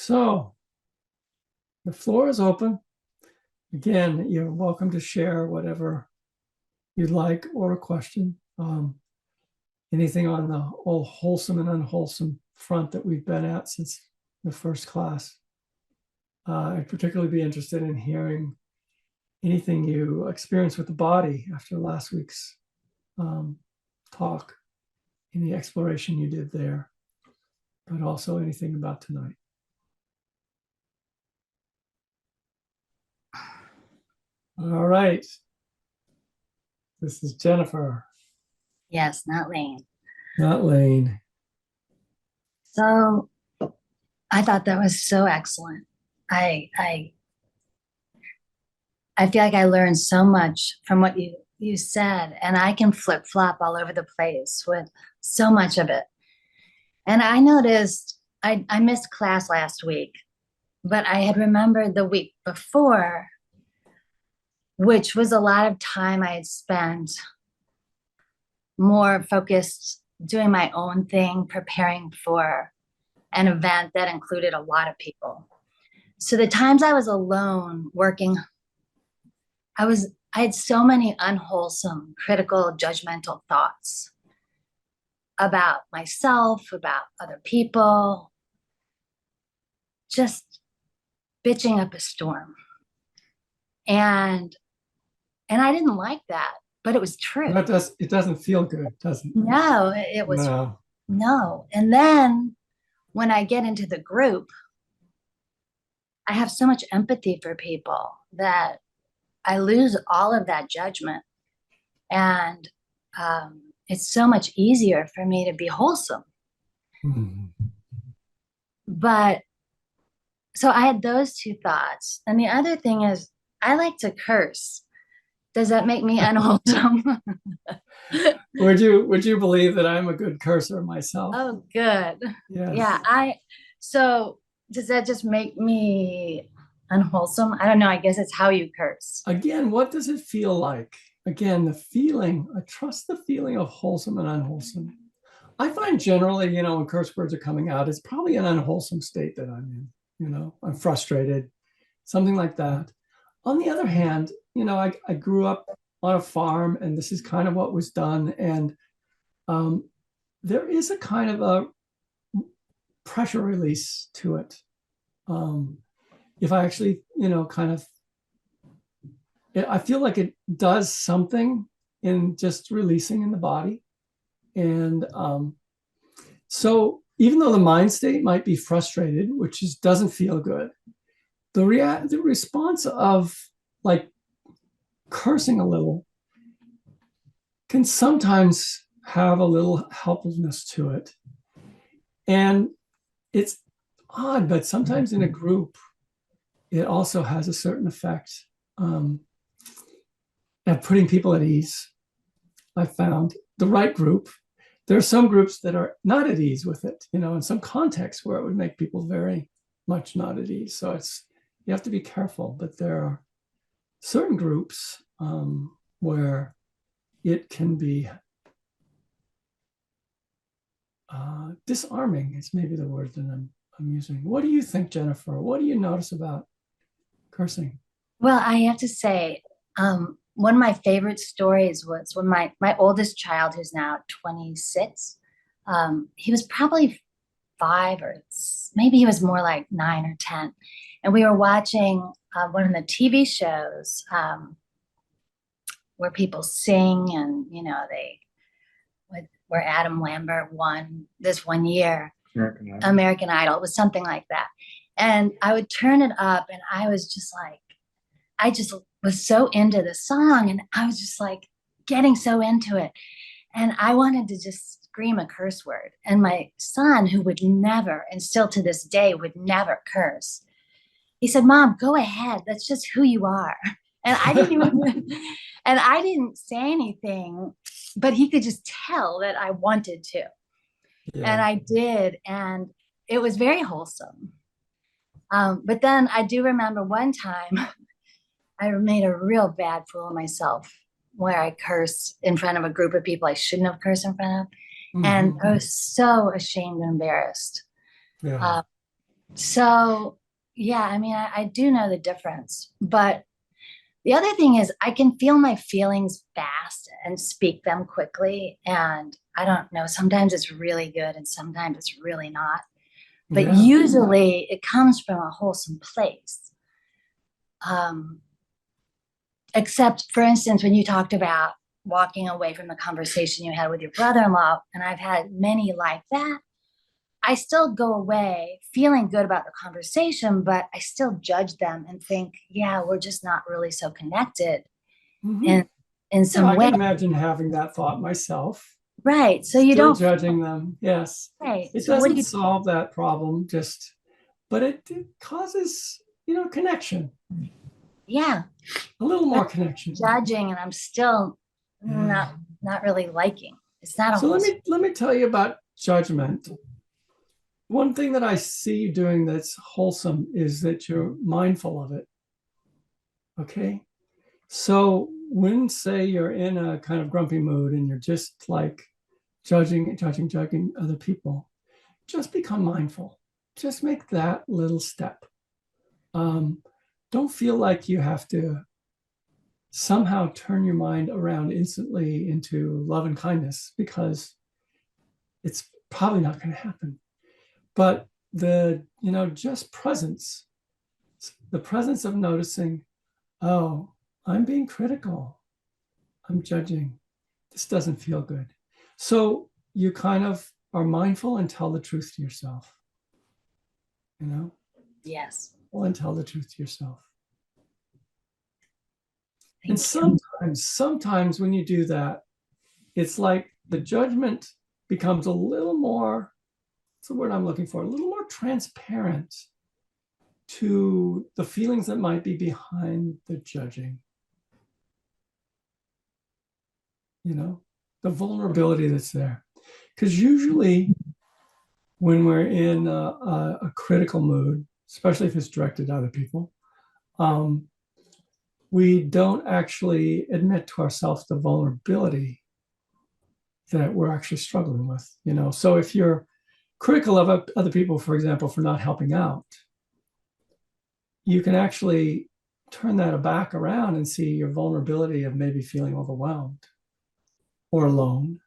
So the floor is open. Again, you're welcome to share whatever you'd like or a question. Anything on the whole wholesome and unwholesome front that we've been at since the first class. I'd particularly be interested in hearing anything you experienced with the body after last week's talk, any exploration you did there, but also anything about tonight. All right. This is Jennifer. Yes, not Lane. Not Lane. So I thought that was so excellent. I I I feel like I learned so much from what you said, and I can flip flop all over the place with so much of it. And I noticed I missed class last week, but I had remembered the week before, which was a lot of time I had spent more focused doing my own thing, preparing for an event that included a lot of people. So the times I was alone working, I had so many unwholesome, critical, judgmental thoughts about myself, about other people, just bitching up a storm. And I didn't like that, but it was true. It doesn't feel good, does it? No, it was No. no. And then when I get into the group, I have so much empathy for people that I lose all of that judgment. And it's so much easier for me to be wholesome. Mhm. But so I had those two thoughts. And the other thing is, I like to curse. Does that make me unwholesome? Would you believe that I'm a good cursor myself? Oh, good. Yes. Yeah, so does that just make me unwholesome? I don't know. I guess it's how you curse. Again, what does it feel like? Again, the feeling, I trust the feeling of wholesome and unwholesome. I find generally, when curse words are coming out, it's probably an unwholesome state that I'm in. I'm frustrated, something like that. On the other hand, I grew up on a farm and this is kind of what was done. And there is a kind of a pressure release to it. If I actually, I feel like it does something in just releasing in the body. And so even though the mind state might be frustrated, which doesn't feel good, the response of like cursing a little can sometimes have a little helplessness to it. And it's odd, but sometimes in a group, it also has a certain effect at putting people at ease. I found the right group. There are some groups that are not at ease with it, in some contexts where it would make people very much not at ease. So you have to be careful, but there are certain groups where it can be disarming is maybe the word that I'm using. What do you think, Jennifer? What do you notice about cursing? Well, I have to say, one of my favorite stories was when my oldest child, who's now 26, he was probably 5 or maybe he was more like 9 or 10. And we were watching one of the TV shows where people sing and, where Adam Lambert won this one year, American Idol. It was something like that. And I would turn it up and I was just like, I just was so into the song and I was just like getting so into it. And I wanted to just scream a curse word. And my son, who would never, and still to this day would never curse, he said, "Mom, go ahead. That's just who you are." And I didn't even, and I didn't say anything, but he could just tell that I wanted to. Yeah. And I did. And it was very wholesome. But then I do remember one time I made a real bad fool of myself where I cursed in front of a group of people I shouldn't have cursed in front of. Mm-hmm. And I was so ashamed and embarrassed. Yeah. So, yeah, I mean, I do know the difference. But the other thing is, I can feel my feelings fast and speak them quickly. And I don't know, sometimes it's really good and sometimes it's really not. But Yeah. usually it comes from a wholesome place. Um, except, for instance, when you talked about walking away from the conversation you had with your brother in law, and I've had many like that. I still go away feeling good about the conversation, but I still judge them and think, yeah, we're just not really so connected Hmm. in Yeah, some I way. can imagine having that thought myself. Right. So you Still don't, judging them. Yes. right. It So what do doesn't you, solve that problem, just, but it causes, connection, yeah, a little but more I'm connection. judging and I'm still Yeah. not really liking. It's not a So whole, let me tell you about judgment. One thing that I see you doing that's wholesome is that you're mindful of it. Okay. So when, say, you're in a kind of grumpy mood and you're just like judging other people, just become mindful. Just make that little step. Um, don't feel like you have to somehow turn your mind around instantly into love and kindness, because it's probably not going to happen. But just presence, the presence of noticing, oh, I'm being critical, I'm judging, this doesn't feel good. So you kind of are mindful and tell the truth to yourself, you know, yes. well, and tell the truth to yourself. And Thank you. sometimes when you do that, it's like the judgment becomes a little more, what's the word I'm looking for, a little more transparent to the feelings that might be behind the judging, the vulnerability that's there. Because usually when we're in a critical mood, especially if it's directed at other people, um, we don't actually admit to ourselves the vulnerability that we're actually struggling with. So if you're critical of other people, for example, for not helping out, you can actually turn that back around and see your vulnerability of maybe feeling overwhelmed or alone,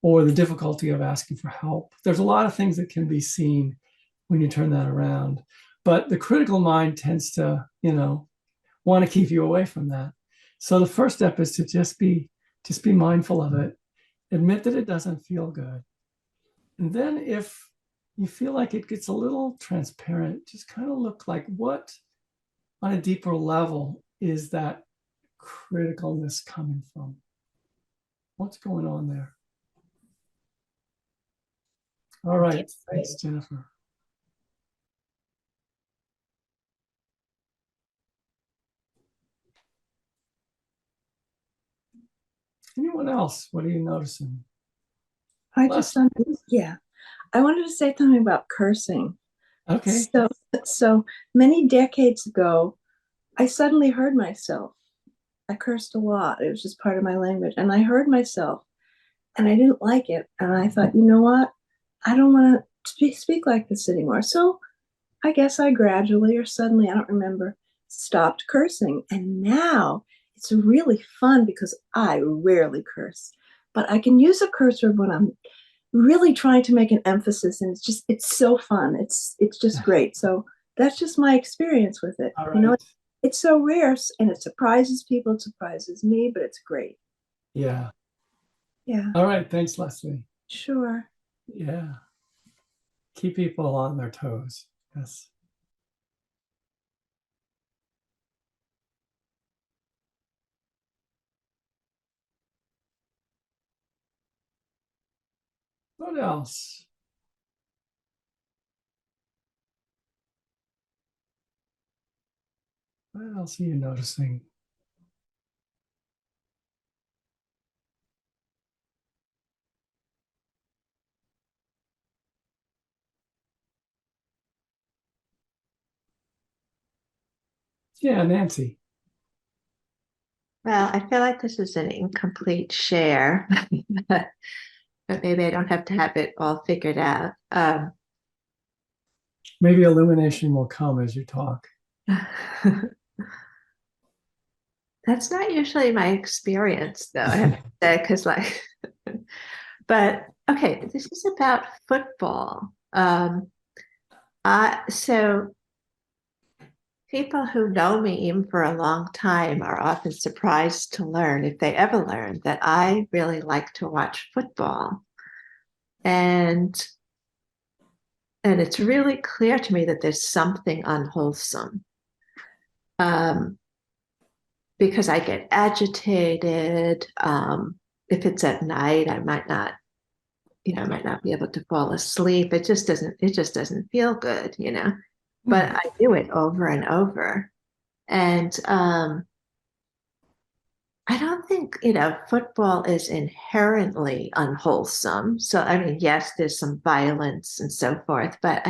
or the difficulty of asking for help. There's a lot of things that can be seen when you turn that around. But the critical mind tends to, want to keep you away from that. So the first step is to just be mindful of it, admit that it doesn't feel good. And then if you feel like it gets a little transparent, just kind of look like, what on a deeper level is that criticalness coming from? What's going on there? All Thank you. right. Thanks, Jennifer. Anyone else? What are you noticing? I Les? just, yeah, I wanted to say something about cursing. Okay. So many decades ago, I suddenly heard myself. I cursed a lot. It was just part of my language. And I heard myself and I didn't like it. And I thought, you know what? I don't want to speak like this anymore. So I guess I gradually or suddenly, I don't remember, stopped cursing. And now it's really fun because I rarely curse. But I can use a curse word when I'm really trying to make an emphasis, and it's so fun. It's just great. So that's just my experience with it. All You know, right. it's so rare and it surprises people, it surprises me, but it's great. Yeah. Yeah, All right. Thanks, Leslie. sure. Yeah. Keep people on their toes. Yes. What else? What else are you noticing? Yeah, Nancy. Well, I feel like this is an incomplete share, but maybe I don't have to have it all figured out. Maybe illumination will come as you talk. That's not usually my experience, though, I have to say, because but okay, this is about football. So people who know me even for a long time are often surprised to learn, if they ever learn, that I really like to watch football. And it's really clear to me that there's something unwholesome. Because I get agitated. If it's at night, I might not be able to fall asleep. It just doesn't feel good, but I do it over and over. And I don't think, football is inherently unwholesome. So, I mean, yes, there's some violence and so forth, but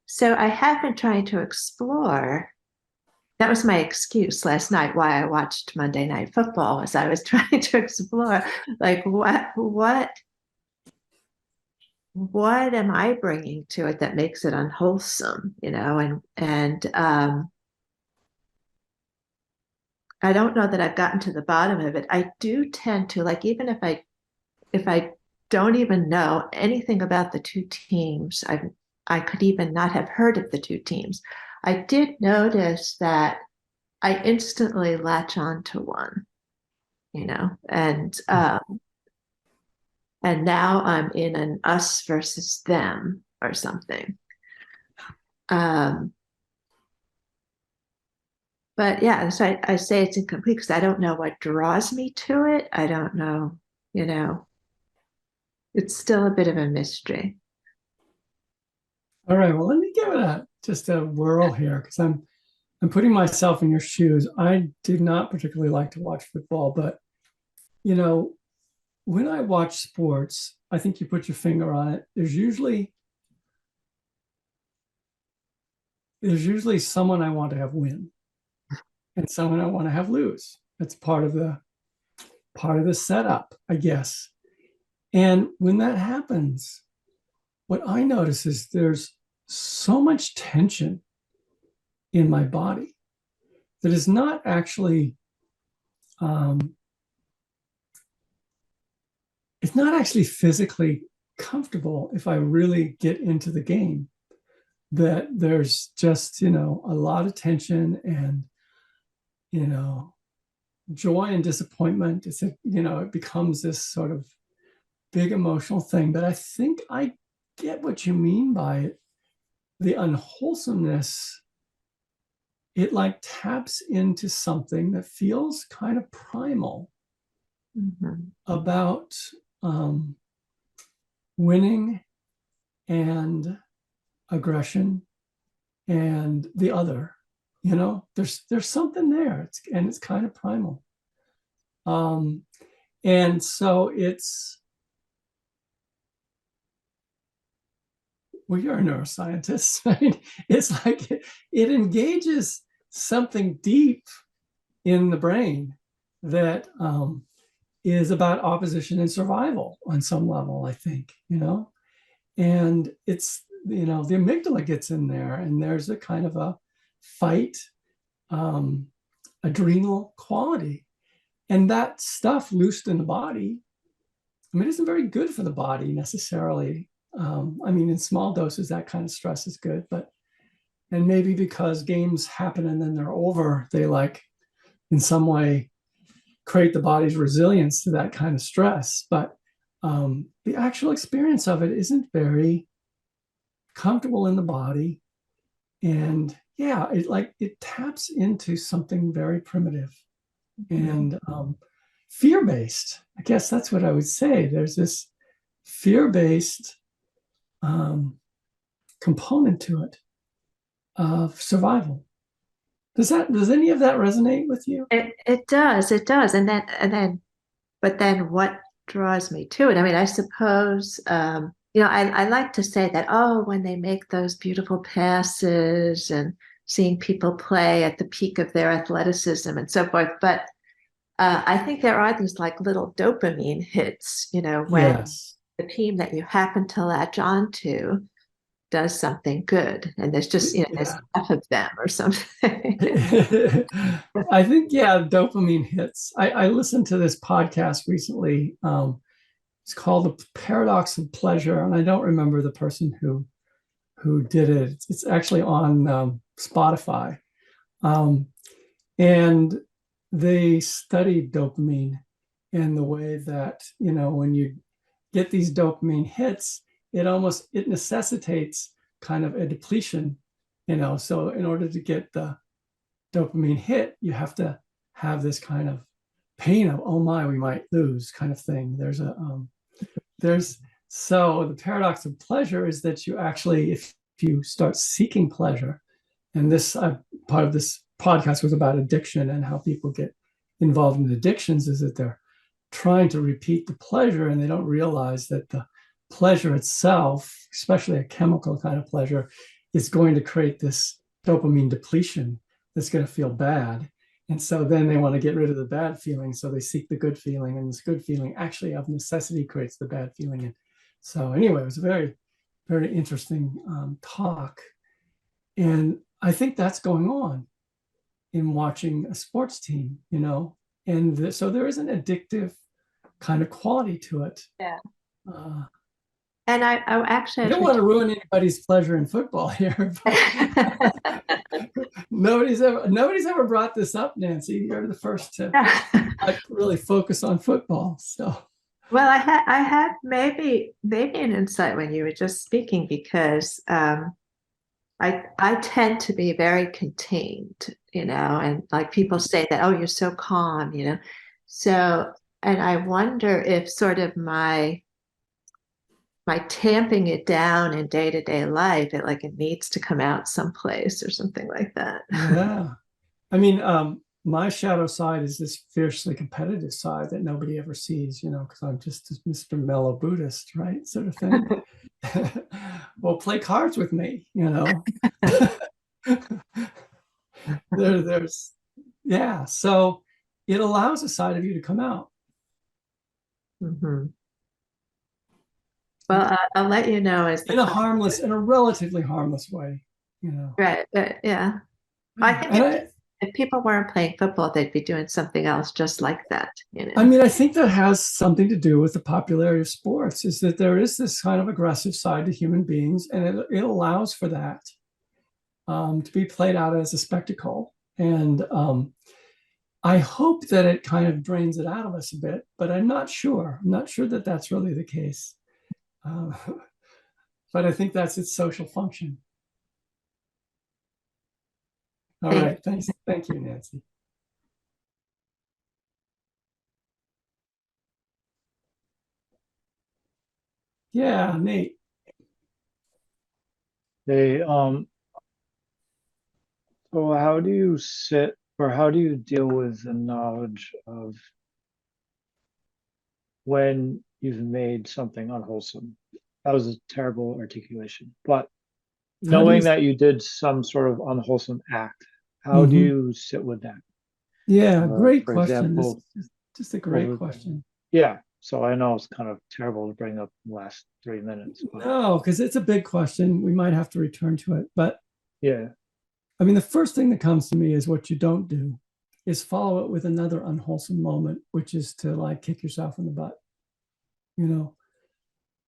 so I have been trying to explore. That was my excuse last night why I watched Monday Night Football, was I was trying to explore, like, what am I bringing to it that makes it unwholesome, and I don't know that I've gotten to the bottom of it. I do tend to, like, even if I don't even know anything about the two teams, I could even not have heard of the two teams. I did notice that I instantly latch on to one, and now I'm in an us versus them or something. But yeah, so I say it's incomplete because I don't know what draws me to it. I don't know, it's still a bit of a mystery. All right. Well, let me give it just a whirl here, because I'm putting myself in your shoes. I did not particularly like to watch football, but when I watch sports, I think you put your finger on it. There's usually someone I want to have win and someone I want to have lose. That's part of the setup, I guess. And when that happens, what I notice is there's so much tension in my body that is not actually it's not actually physically comfortable if I really get into the game. That there's just, a lot of tension and, joy and disappointment. It becomes this sort of big emotional thing. But I think I get what you mean by it. The unwholesomeness, it like taps into something that feels kind of primal about winning and aggression and the other. There's something there. It's kind of primal. And so well, you're a neuroscientist, right? It's like it engages something deep in the brain that is about opposition and survival on some level, I think, and it's, the amygdala gets in there, and there's a kind of a fight, adrenal quality. And that stuff loosed in the body, I mean, it isn't very good for the body necessarily. I mean, in small doses, that kind of stress is good, and maybe because games happen and then they're over, they like in some way create the body's resilience to that kind of stress. But the actual experience of it isn't very comfortable in the body. And yeah, it taps into something very primitive and fear-based. I guess that's what I would say. There's this fear-based component to it of survival. Does any of that resonate with you? It does, but then what draws me to it? I mean, I suppose I like to say that, oh, when they make those beautiful passes and seeing people play at the peak of their athleticism and so forth, but I think there are these like little dopamine hits, when Yes. the team that you happen to latch on to does something good, and there's just, there's Yeah. enough of them or something. I think, yeah, dopamine hits. I listened to this podcast recently. It's called The Paradox of Pleasure, and I don't remember the person who did it. It's actually on Spotify. And they studied dopamine in the way that, when you get these dopamine hits, it necessitates kind of a depletion, so in order to get the dopamine hit, you have to have this kind of pain of, oh my, we might lose kind of thing. So the paradox of pleasure is that you actually, if you start seeking pleasure, and this part of this podcast was about addiction and how people get involved in addictions, is that they're trying to repeat the pleasure and they don't realize that the pleasure itself, especially a chemical kind of pleasure, is going to create this dopamine depletion that's going to feel bad. And so then they want to get rid of the bad feeling. So they seek the good feeling, and this good feeling actually of necessity creates the bad feeling. And so anyway, it was a very, very interesting talk. And I think that's going on in watching a sports team, and so there is an addictive kind of quality to it. Yeah. Uh, And I actually, I don't want to ruin anybody's pleasure in football here. Nobody's ever brought this up, Nancy. You're the first to really focus on football. So, well, I had maybe an insight when you were just speaking, because I tend to be very contained, and like people say that, oh, you're so calm, So, and I wonder if sort of my tamping it down in day-to-day life, it needs to come out someplace or something like that. yeah. I mean, my shadow side is this fiercely competitive side that nobody ever sees, because I'm just Mr. Mellow Buddhist, right? Sort of thing. Well, play cards with me, there's yeah. So it allows a side of you to come out. Mm-hmm. Well, I'll let you know as in a relatively harmless way, right. Yeah. I think if people weren't playing football, they'd be doing something else just like that. I mean, I think that has something to do with the popularity of sports, is that there is this kind of aggressive side to human beings, and it allows for that to be played out as a spectacle. And I hope that it kind of drains it out of us a bit, but I'm not sure. I'm not sure that that's really the case. But I think that's its social function. All right. Thanks. Thank you, Nancy. Yeah, Nate. Hey, so how do you sit, or how do you deal with the knowledge of when you've made something unwholesome? That was a terrible articulation, but knowing that you did some sort of unwholesome act, how do you sit with that? Yeah, great For question. example, This is just a great question. Yeah, so I know it's kind of terrible to bring up the last 3 minutes, but No, because it's a big question. We might have to return to it. But yeah, I mean, the first thing that comes to me is what you don't do is follow it with another unwholesome moment, which is to like kick yourself in the butt.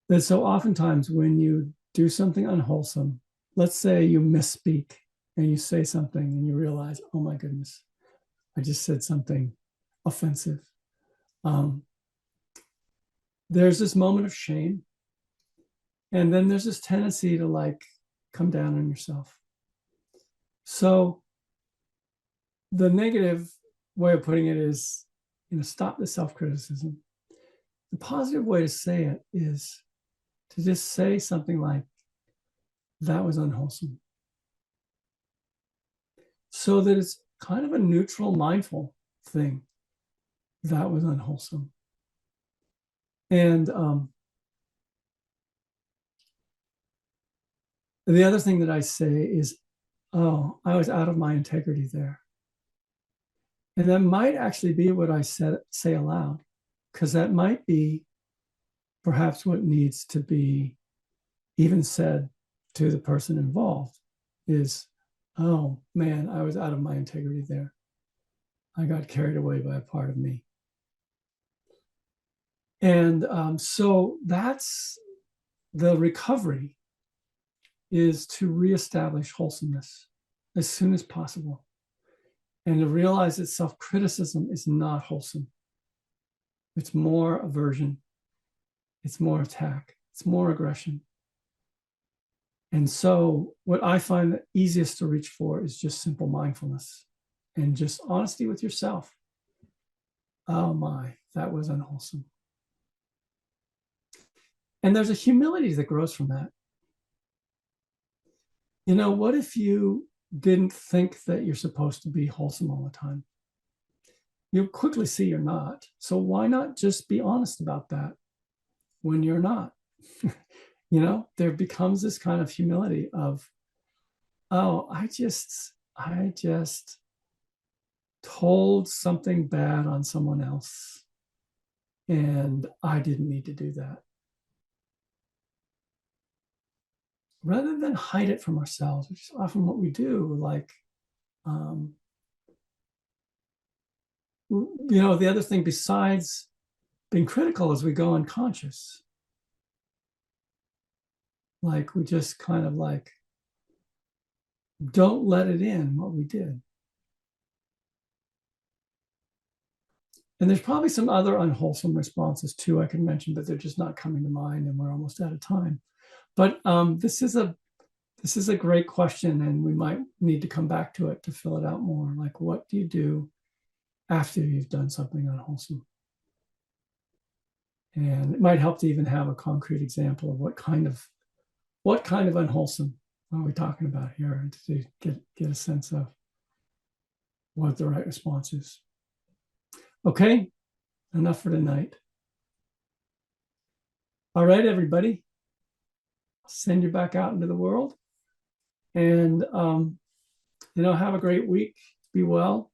That so oftentimes when you do something unwholesome, let's say you misspeak and you say something and you realize, oh my goodness, I just said something offensive. There's this moment of shame. And then there's this tendency to like come down on yourself. So the negative way of putting it is, stop the self-criticism. The positive way to say it is to just say something like, that was unwholesome. So that it's kind of a neutral, mindful thing. That was unwholesome. And the other thing that I say is, oh, I was out of my integrity there. And that might actually be what I say aloud, because that might be perhaps what needs to be even said to the person involved is, oh man, I was out of my integrity there. I got carried away by a part of me. And so that's the recovery, is to reestablish wholesomeness as soon as possible, and to realize that self-criticism is not wholesome. It's more aversion, it's more attack, it's more aggression. And so what I find the easiest to reach for is just simple mindfulness and just honesty with yourself. Oh my, that was unwholesome. And there's a humility that grows from that. You know, what if you didn't think that you're supposed to be wholesome all the time? You'll quickly see you're not. So why not just be honest about that when you're not? You know, there becomes this kind of humility of, oh, I just told something bad on someone else, and I didn't need to do that. Rather than hide it from ourselves, which is often what we do, like, you know, the other thing besides being critical is we go unconscious. Like, we just kind of like, don't let it in what we did. And there's probably some other unwholesome responses too I could mention, but they're just not coming to mind, and we're almost out of time. But this is a great question, and we might need to come back to it to fill it out more. Like, what do you do after you've done something unwholesome? And it might help to even have a concrete example of what kind of unwholesome are we talking about here, to get a sense of what the right response is. Okay, enough for tonight. All right, everybody. I'll send you back out into the world, and you know, have a great week. Be well,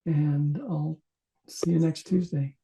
and I'll see you next Tuesday.